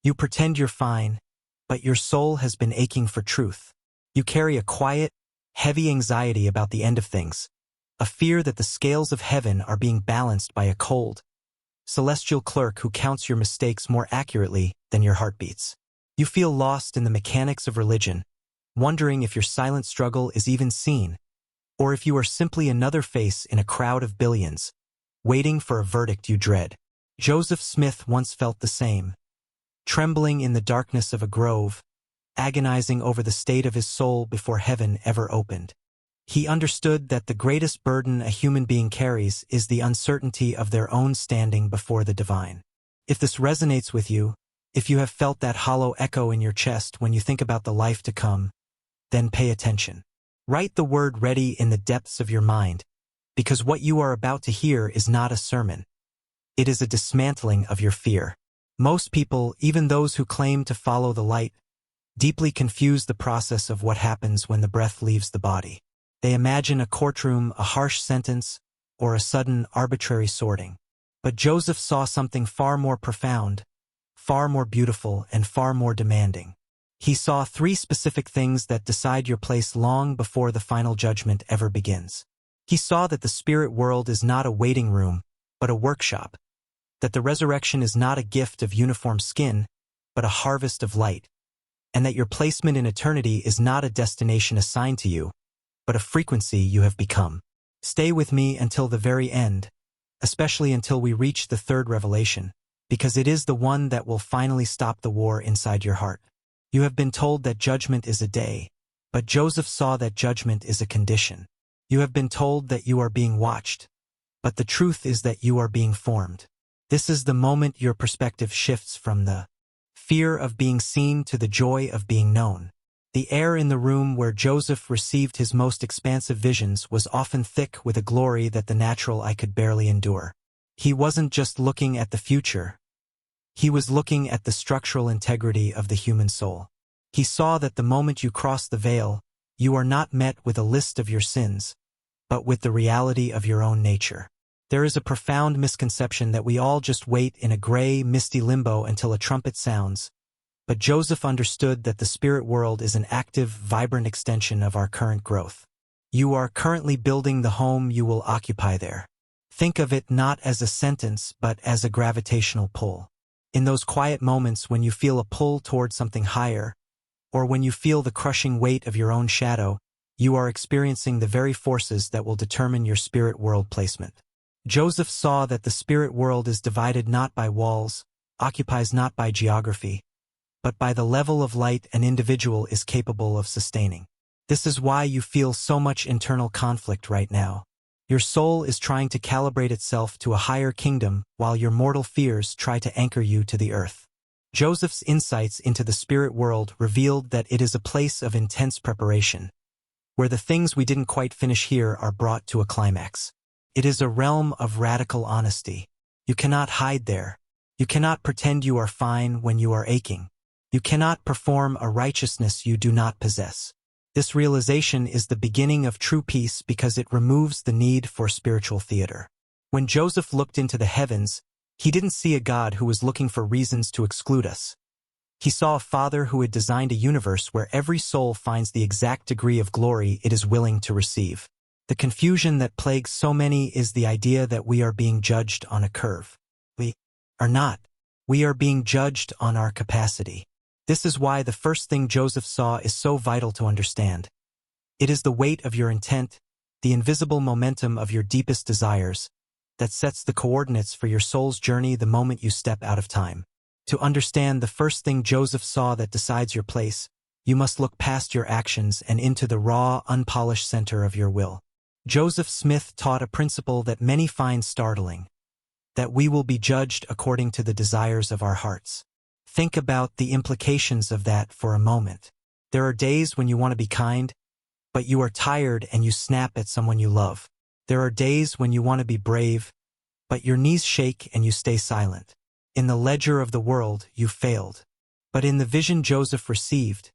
You pretend you're fine, but your soul has been aching for truth. You carry a quiet, heavy anxiety about the end of things, a fear that the scales of heaven are being balanced by a cold, celestial clerk who counts your mistakes more accurately than your heartbeats. You feel lost in the mechanics of religion, wondering if your silent struggle is even seen, or if you are simply another face in a crowd of billions, waiting for a verdict you dread. Joseph Smith once felt the same, trembling in the darkness of a grove, agonizing over the state of his soul before heaven ever opened. He understood that the greatest burden a human being carries is the uncertainty of their own standing before the divine. If this resonates with you, if you have felt that hollow echo in your chest when you think about the life to come, then pay attention. Write the word ready in the depths of your mind, because what you are about to hear is not a sermon. It is a dismantling of your fear. Most people, even those who claim to follow the light, deeply confuse the process of what happens when the breath leaves the body. They imagine a courtroom, a harsh sentence, or a sudden, arbitrary sorting. But Joseph saw something far more profound, far more beautiful, and far more demanding. He saw 3 specific things that decide your place long before the final judgment ever begins. He saw that the spirit world is not a waiting room, but a workshop, that the resurrection is not a gift of uniform skin, but a harvest of light, and that your placement in eternity is not a destination assigned to you, but a frequency you have become. Stay with me until the very end, especially until we reach the 3rd revelation, because it is the one that will finally stop the war inside your heart. You have been told that judgment is a day, but Joseph saw that judgment is a condition. You have been told that you are being watched, but the truth is that you are being formed. This is the moment your perspective shifts from the fear of being seen to the joy of being known. The air in the room where Joseph received his most expansive visions was often thick with a glory that the natural eye could barely endure. He wasn't just looking at the future. He was looking at the structural integrity of the human soul. He saw that the moment you cross the veil, you are not met with a list of your sins, but with the reality of your own nature. There is a profound misconception that we all just wait in a gray, misty limbo until a trumpet sounds, but Joseph understood that the spirit world is an active, vibrant extension of our current growth. You are currently building the home you will occupy there. Think of it not as a sentence, but as a gravitational pull. In those quiet moments when you feel a pull toward something higher, or when you feel the crushing weight of your own shadow, you are experiencing the very forces that will determine your spirit world placement. Joseph saw that the spirit world is divided not by walls, occupies not by geography, but by the level of light an individual is capable of sustaining. This is why you feel so much internal conflict right now. Your soul is trying to calibrate itself to a higher kingdom while your mortal fears try to anchor you to the earth. Joseph's insights into the spirit world revealed that it is a place of intense preparation, where the things we didn't quite finish here are brought to a climax. It is a realm of radical honesty. You cannot hide there. You cannot pretend you are fine when you are aching. You cannot perform a righteousness you do not possess. This realization is the beginning of true peace because it removes the need for spiritual theater. When Joseph looked into the heavens, he didn't see a God who was looking for reasons to exclude us. He saw a Father who had designed a universe where every soul finds the exact degree of glory it is willing to receive. The confusion that plagues so many is the idea that we are being judged on a curve. We are not. We are being judged on our capacity. This is why the first thing Joseph saw is so vital to understand. It is the weight of your intent, the invisible momentum of your deepest desires, that sets the coordinates for your soul's journey the moment you step out of time. To understand the first thing Joseph saw that decides your place, you must look past your actions and into the raw, unpolished center of your will. Joseph Smith taught a principle that many find startling, that we will be judged according to the desires of our hearts. Think about the implications of that for a moment. There are days when you want to be kind, but you are tired and you snap at someone you love. There are days when you want to be brave, but your knees shake and you stay silent. In the ledger of the world, you failed. But in the vision Joseph received,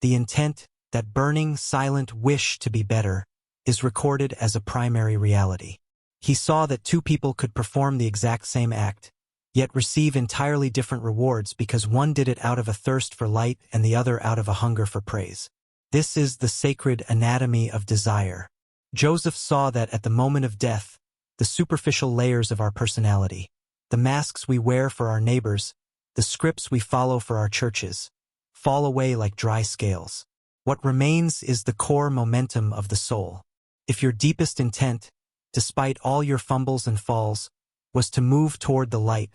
the intent, that burning, silent wish to be better, is recorded as a primary reality. He saw that 2 people could perform the exact same act, yet receive entirely different rewards because one did it out of a thirst for light and the other out of a hunger for praise. This is the sacred anatomy of desire. Joseph saw that at the moment of death, the superficial layers of our personality, the masks we wear for our neighbors, the scripts we follow for our churches, fall away like dry scales. What remains is the core momentum of the soul. If your deepest intent, despite all your fumbles and falls, was to move toward the light,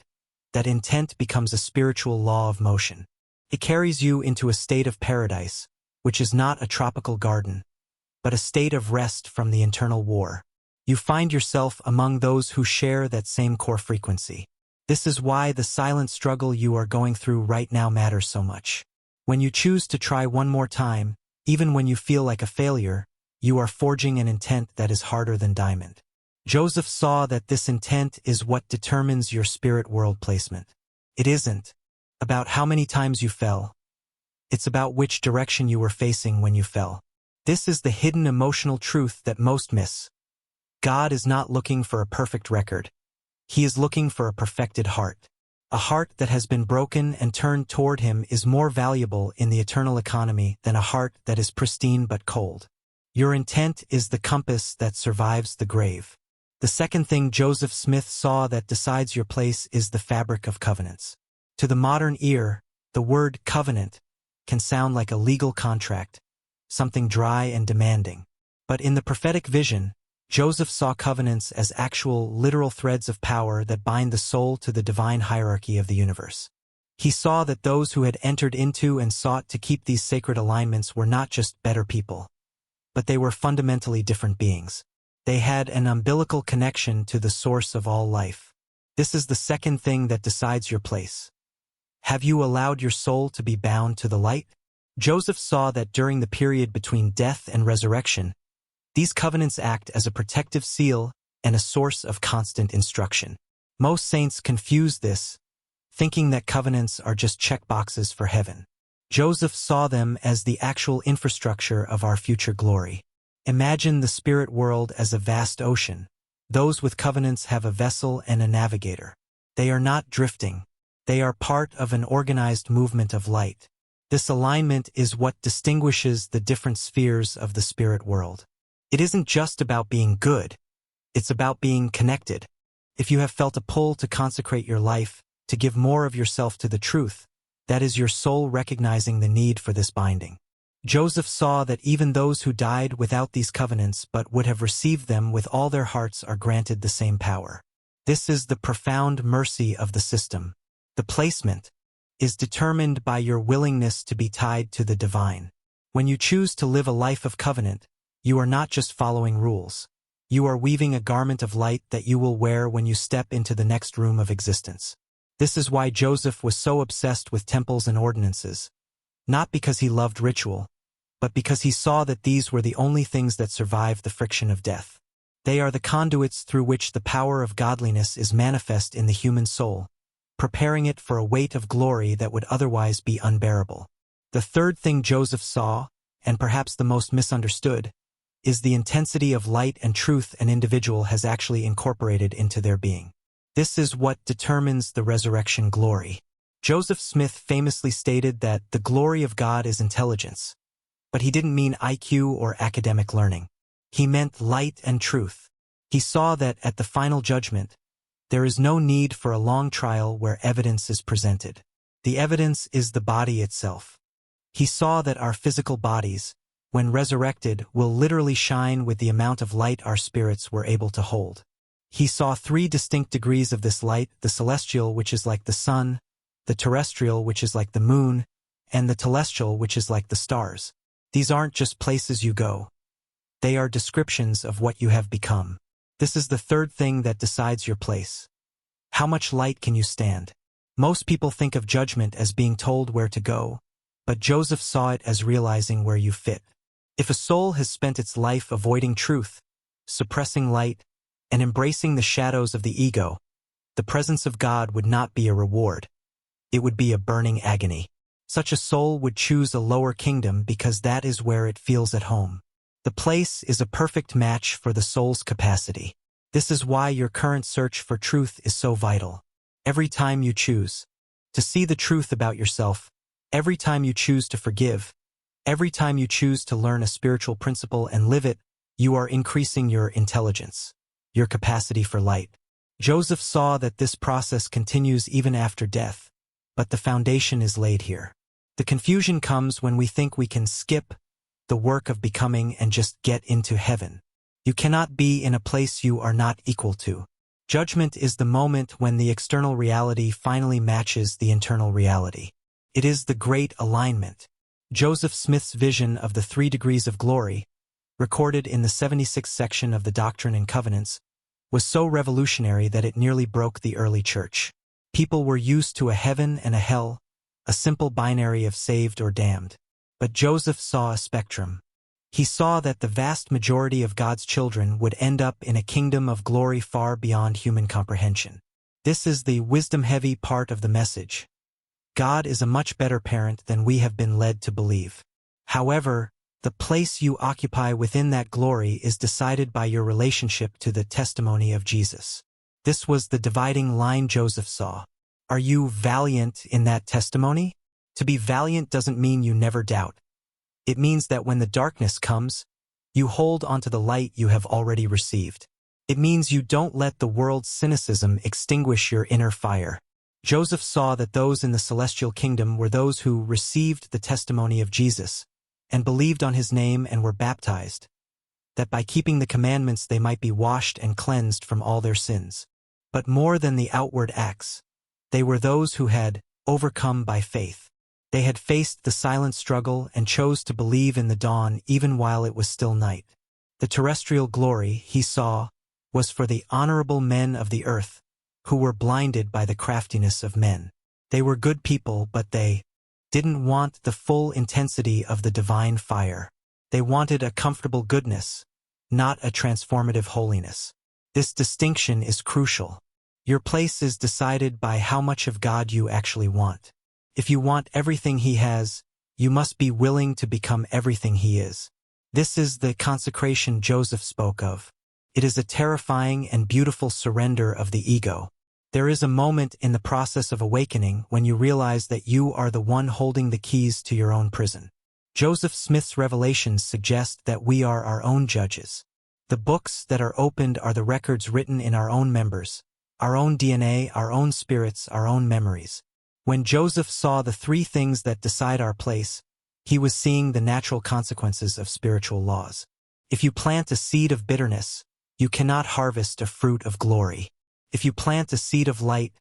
that intent becomes a spiritual law of motion. It carries you into a state of paradise, which is not a tropical garden, but a state of rest from the internal war. You find yourself among those who share that same core frequency. This is why the silent struggle you are going through right now matters so much. When you choose to try one more time, even when you feel like a failure, you are forging an intent that is harder than diamond. Joseph saw that this intent is what determines your spirit world placement. It isn't about how many times you fell. It's about which direction you were facing when you fell. This is the hidden emotional truth that most miss. God is not looking for a perfect record. He is looking for a perfected heart. A heart that has been broken and turned toward him is more valuable in the eternal economy than a heart that is pristine but cold. Your intent is the compass that survives the grave. The second thing Joseph Smith saw that decides your place is the fabric of covenants. To the modern ear, the word covenant can sound like a legal contract, something dry and demanding. But in the prophetic vision, Joseph saw covenants as actual, literal threads of power that bind the soul to the divine hierarchy of the universe. He saw that those who had entered into and sought to keep these sacred alignments were not just better people, but they were fundamentally different beings. They had an umbilical connection to the source of all life. This is the second thing that decides your place. Have you allowed your soul to be bound to the light? Joseph saw that during the period between death and resurrection, these covenants act as a protective seal and a source of constant instruction. Most saints confuse this, thinking that covenants are just checkboxes for heaven. Joseph saw them as the actual infrastructure of our future glory. Imagine the spirit world as a vast ocean. Those with covenants have a vessel and a navigator. They are not drifting. They are part of an organized movement of light. This alignment is what distinguishes the different spheres of the spirit world. It isn't just about being good. It's about being connected. If you have felt a pull to consecrate your life, to give more of yourself to the truth, that is your soul recognizing the need for this binding. Joseph saw that even those who died without these covenants but would have received them with all their hearts are granted the same power. This is the profound mercy of the system. The placement is determined by your willingness to be tied to the divine. When you choose to live a life of covenant, you are not just following rules. You are weaving a garment of light that you will wear when you step into the next room of existence. This is why Joseph was so obsessed with temples and ordinances. Not because he loved ritual, but because he saw that these were the only things that survived the friction of death. They are the conduits through which the power of godliness is manifest in the human soul, preparing it for a weight of glory that would otherwise be unbearable. The third thing Joseph saw, and perhaps the most misunderstood, is the intensity of light and truth an individual has actually incorporated into their being. This is what determines the resurrection glory. Joseph Smith famously stated that the glory of God is intelligence, but he didn't mean IQ or academic learning. He meant light and truth. He saw that at the final judgment, there is no need for a long trial where evidence is presented. The evidence is the body itself. He saw that our physical bodies, when resurrected, will literally shine with the amount of light our spirits were able to hold. He saw three distinct degrees of this light: the celestial, which is like the sun, the terrestrial, which is like the moon, and the telestial, which is like the stars. These aren't just places you go. They are descriptions of what you have become. This is the third thing that decides your place. How much light can you stand? Most people think of judgment as being told where to go, but Joseph saw it as realizing where you fit. If a soul has spent its life avoiding truth, suppressing light, and embracing the shadows of the ego, the presence of God would not be a reward. It would be a burning agony. Such a soul would choose a lower kingdom because that is where it feels at home. The place is a perfect match for the soul's capacity. This is why your current search for truth is so vital. every time you choose to see the truth about yourself, every time you choose to forgive, every time you choose to learn a spiritual principle and live it, you are increasing your intelligence, your capacity for light. Joseph saw that this process continues even after death, but the foundation is laid here. The confusion comes when we think we can skip the work of becoming and just get into heaven. You cannot be in a place you are not equal to. Judgment is the moment when the external reality finally matches the internal reality. It is the great alignment. Joseph Smith's vision of the 3 degrees of glory, recorded in the 76th section of the Doctrine and Covenants, was so revolutionary that it nearly broke the early church. People were used to a heaven and a hell, a simple binary of saved or damned. But Joseph saw a spectrum. He saw that the vast majority of God's children would end up in a kingdom of glory far beyond human comprehension. This is the wisdom-heavy part of the message. God is a much better parent than we have been led to believe. However, the place you occupy within that glory is decided by your relationship to the testimony of Jesus. This was the dividing line Joseph saw. Are you valiant in that testimony? To be valiant doesn't mean you never doubt. It means that when the darkness comes, you hold onto the light you have already received. It means you don't let the world's cynicism extinguish your inner fire. Joseph saw that those in the celestial kingdom were those who received the testimony of Jesus and believed on his name and were baptized, that by keeping the commandments they might be washed and cleansed from all their sins. But more than the outward acts, they were those who had overcome by faith. They had faced the silent struggle and chose to believe in the dawn even while it was still night. The terrestrial glory, he saw, was for the honorable men of the earth, who were blinded by the craftiness of men. They were good people, but they didn't want the full intensity of the divine fire. They wanted a comfortable goodness, not a transformative holiness. This distinction is crucial. Your place is decided by how much of God you actually want. If you want everything he has, you must be willing to become everything he is. This is the consecration Joseph spoke of. It is a terrifying and beautiful surrender of the ego. There is a moment in the process of awakening when you realize that you are the one holding the keys to your own prison. Joseph Smith's revelations suggest that we are our own judges. The books that are opened are the records written in our own members, our own DNA, our own spirits, our own memories. When Joseph saw the 3 things that decide our place, he was seeing the natural consequences of spiritual laws. If you plant a seed of bitterness, you cannot harvest a fruit of glory. If you plant a seed of light,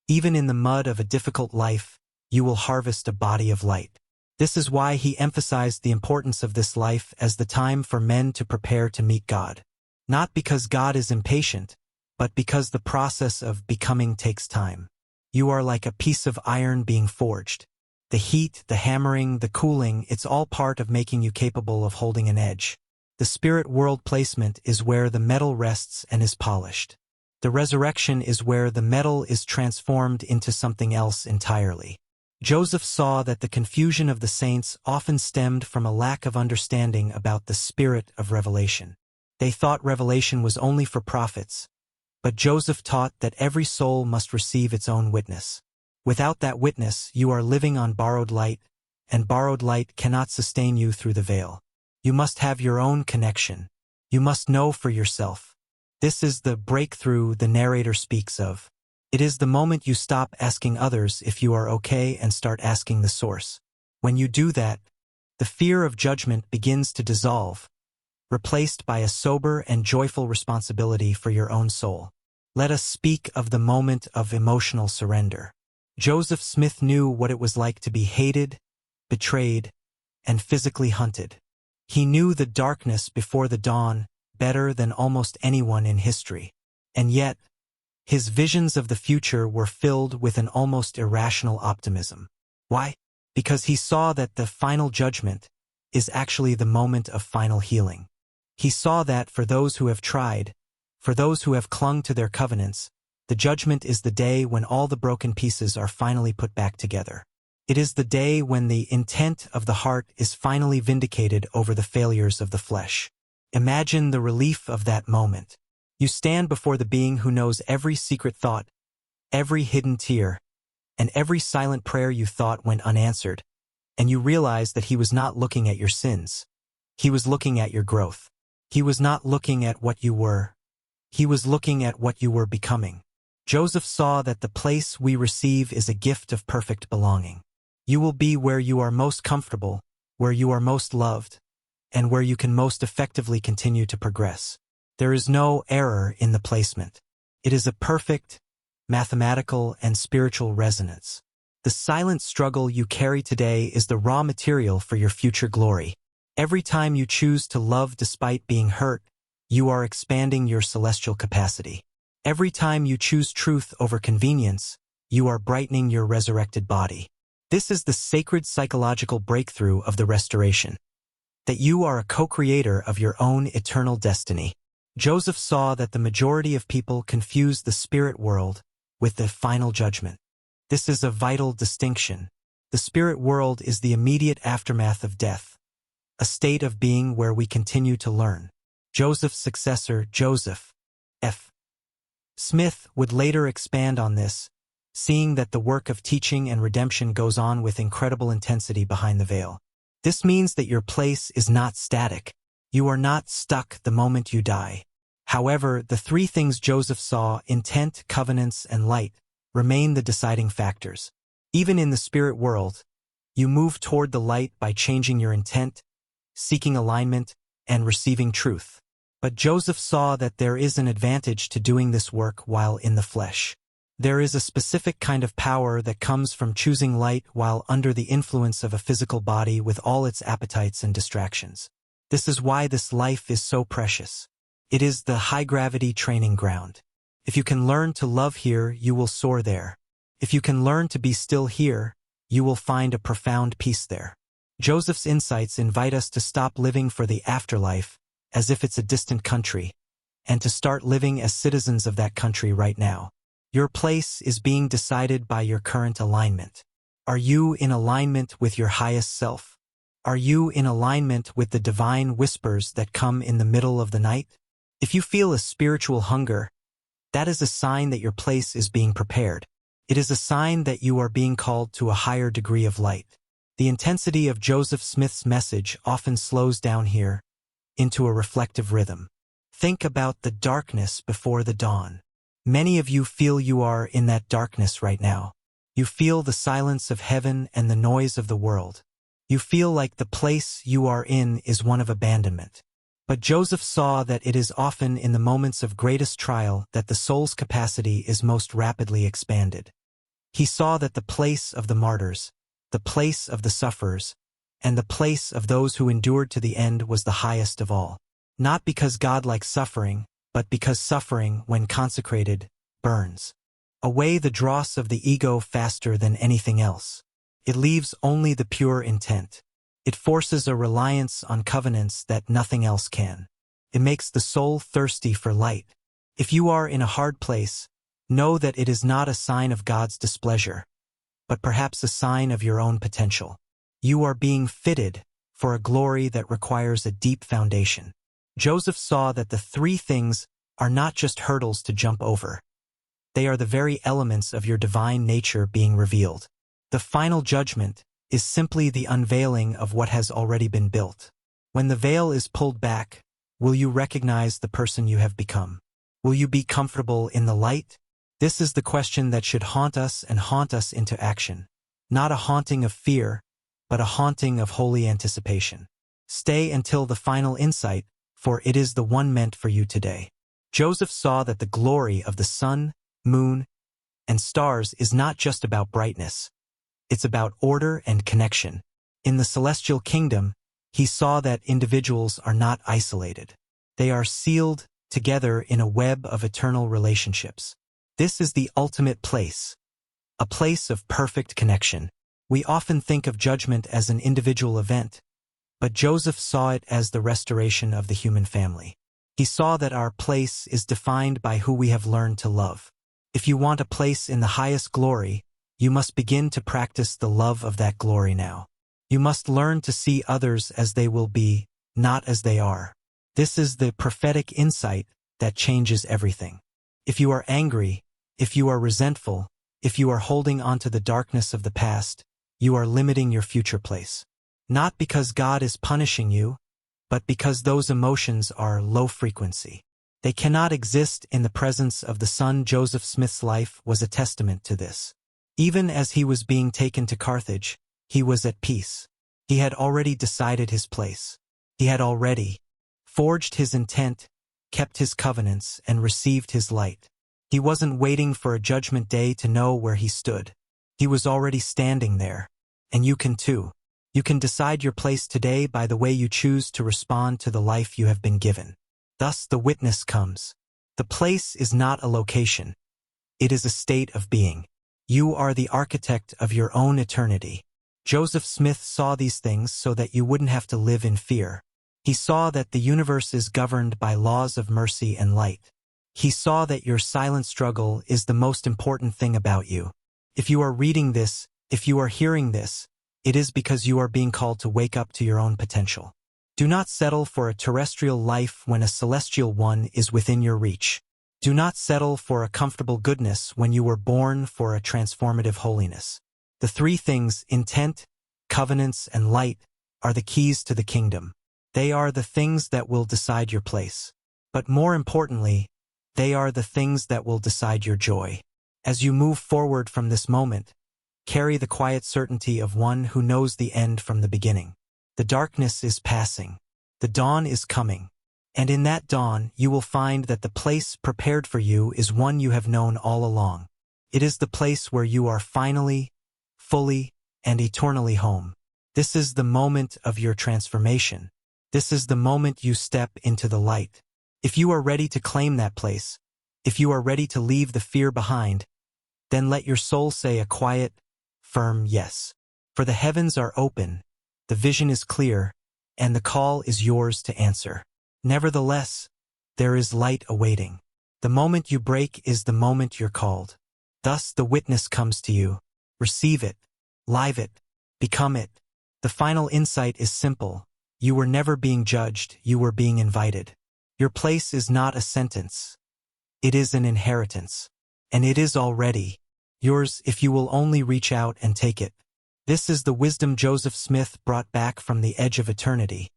even in the mud of a difficult life, you will harvest a body of light. This is why he emphasized the importance of this life as the time for men to prepare to meet God. Not because God is impatient, but because the process of becoming takes time. You are like a piece of iron being forged. The heat, the hammering, the cooling, it's all part of making you capable of holding an edge. The spirit world placement is where the metal rests and is polished. The resurrection is where the metal is transformed into something else entirely. Joseph saw that the confusion of the saints often stemmed from a lack of understanding about the spirit of revelation. They thought revelation was only for prophets, but Joseph taught that every soul must receive its own witness. Without that witness, you are living on borrowed light, and borrowed light cannot sustain you through the veil. You must have your own connection. You must know for yourself. This is the breakthrough the narrator speaks of. It is the moment you stop asking others if you are okay and start asking the source. When you do that, the fear of judgment begins to dissolve, replaced by a sober and joyful responsibility for your own soul. Let us speak of the moment of emotional surrender. Joseph Smith knew what it was like to be hated, betrayed, and physically hunted. He knew the darkness before the dawn better than almost anyone in history. And yet, his visions of the future were filled with an almost irrational optimism. Why? Because he saw that the final judgment is actually the moment of final healing. He saw that for those who have tried, for those who have clung to their covenants, the judgment is the day when all the broken pieces are finally put back together. It is the day when the intent of the heart is finally vindicated over the failures of the flesh. Imagine the relief of that moment. You stand before the being who knows every secret thought, every hidden tear, and every silent prayer you thought went unanswered, and you realized that he was not looking at your sins. He was looking at your growth. He was not looking at what you were. He was looking at what you were becoming. Joseph saw that the place we receive is a gift of perfect belonging. You will be where you are most comfortable, where you are most loved, and where you can most effectively continue to progress. There is no error in the placement. It is a perfect, mathematical, and spiritual resonance. The silent struggle you carry today is the raw material for your future glory. Every time you choose to love despite being hurt, you are expanding your celestial capacity. Every time you choose truth over convenience, you are brightening your resurrected body. This is the sacred psychological breakthrough of the restoration. That you are a co-creator of your own eternal destiny. Joseph saw that the majority of people confuse the spirit world with the final judgment. This is a vital distinction. The spirit world is the immediate aftermath of death, a state of being where we continue to learn. Joseph's successor, Joseph F. Smith, would later expand on this, seeing that the work of teaching and redemption goes on with incredible intensity behind the veil. This means that your place is not static. You are not stuck the moment you die. However, the three things Joseph saw, intent, covenants, and light, remain the deciding factors. Even in the spirit world, you move toward the light by changing your intent, seeking alignment, and receiving truth. But Joseph saw that there is an advantage to doing this work while in the flesh. There is a specific kind of power that comes from choosing light while under the influence of a physical body with all its appetites and distractions. This is why this life is so precious. It is the high-gravity training ground. If you can learn to love here, you will soar there. If you can learn to be still here, you will find a profound peace there. Joseph's insights invite us to stop living for the afterlife as if it's a distant country, and to start living as citizens of that country right now. Your place is being decided by your current alignment. Are you in alignment with your highest self? Are you in alignment with the divine whispers that come in the middle of the night? If you feel a spiritual hunger, that is a sign that your place is being prepared. It is a sign that you are being called to a higher degree of light. The intensity of Joseph Smith's message often slows down here into a reflective rhythm. Think about the darkness before the dawn. Many of you feel you are in that darkness right now. You feel the silence of heaven and the noise of the world. You feel like the place you are in is one of abandonment. But Joseph saw that it is often in the moments of greatest trial that the soul's capacity is most rapidly expanded. He saw that the place of the martyrs, the place of the sufferers, and the place of those who endured to the end was the highest of all. Not because God likes suffering, but because suffering, when consecrated, burns away the dross of the ego faster than anything else. It leaves only the pure intent. It forces a reliance on covenants that nothing else can. It makes the soul thirsty for light. If you are in a hard place, know that it is not a sign of God's displeasure, but perhaps a sign of your own potential. You are being fitted for a glory that requires a deep foundation. Joseph saw that the three things are not just hurdles to jump over. They are the very elements of your divine nature being revealed. The final judgment is simply the unveiling of what has already been built. When the veil is pulled back, will you recognize the person you have become? Will you be comfortable in the light? This is the question that should haunt us and haunt us into action. Not a haunting of fear, but a haunting of holy anticipation. Stay until the final insight, for it is the one meant for you today. Joseph saw that the glory of the sun, moon, and stars is not just about brightness. It's about order and connection. In the celestial kingdom, he saw that individuals are not isolated. They are sealed together in a web of eternal relationships. This is the ultimate place, a place of perfect connection. We often think of judgment as an individual event, but Joseph saw it as the restoration of the human family. He saw that our place is defined by who we have learned to love. If you want a place in the highest glory, you must begin to practice the love of that glory now. You must learn to see others as they will be, not as they are. This is the prophetic insight that changes everything. If you are angry, if you are resentful, If you are holding onto the darkness of the past, you are limiting your future place. Not because God is punishing you, but because those emotions are low frequency. They cannot exist in the presence of the Son. Joseph Smith's life was a testament to this. Even as he was being taken to Carthage, he was at peace. He had already decided his place. He had already forged his intent, kept his covenants, and received his light. He wasn't waiting for a judgment day to know where he stood. He was already standing there. And you can too. You can decide your place today by the way you choose to respond to the life you have been given. Thus the witness comes. The place is not a location. It is a state of being. You are the architect of your own eternity. Joseph Smith saw these things so that you wouldn't have to live in fear. He saw that the universe is governed by laws of mercy and light. He saw that your silent struggle is the most important thing about you. If you are reading this, if you are hearing this, it is because you are being called to wake up to your own potential. Do not settle for a terrestrial life when a celestial one is within your reach. Do not settle for a comfortable goodness when you were born for a transformative holiness. The three things, intent, covenants, and light, are the keys to the kingdom. They are the things that will decide your place. But more importantly, they are the things that will decide your joy. As you move forward from this moment, carry the quiet certainty of one who knows the end from the beginning. The darkness is passing. The dawn is coming. And in that dawn, you will find that the place prepared for you is one you have known all along. It is the place where you are finally, fully, and eternally home. This is the moment of your transformation. This is the moment you step into the light. If you are ready to claim that place, if you are ready to leave the fear behind, then let your soul say a quiet, firm yes. For the heavens are open, the vision is clear, and the call is yours to answer. Nevertheless, there is light awaiting. The moment you break is the moment you're called. Thus the witness comes to you. Receive it, live it, become it. The final insight is simple. You were never being judged, you were being invited. Your place is not a sentence. It is an inheritance. And it is already yours if you will only reach out and take it. This is the wisdom Joseph Smith brought back from the edge of eternity.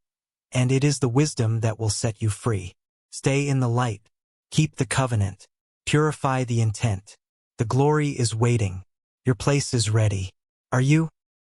And it is the wisdom that will set you free. Stay in the light. Keep the covenant. Purify the intent. The glory is waiting. Your place is ready. Are you?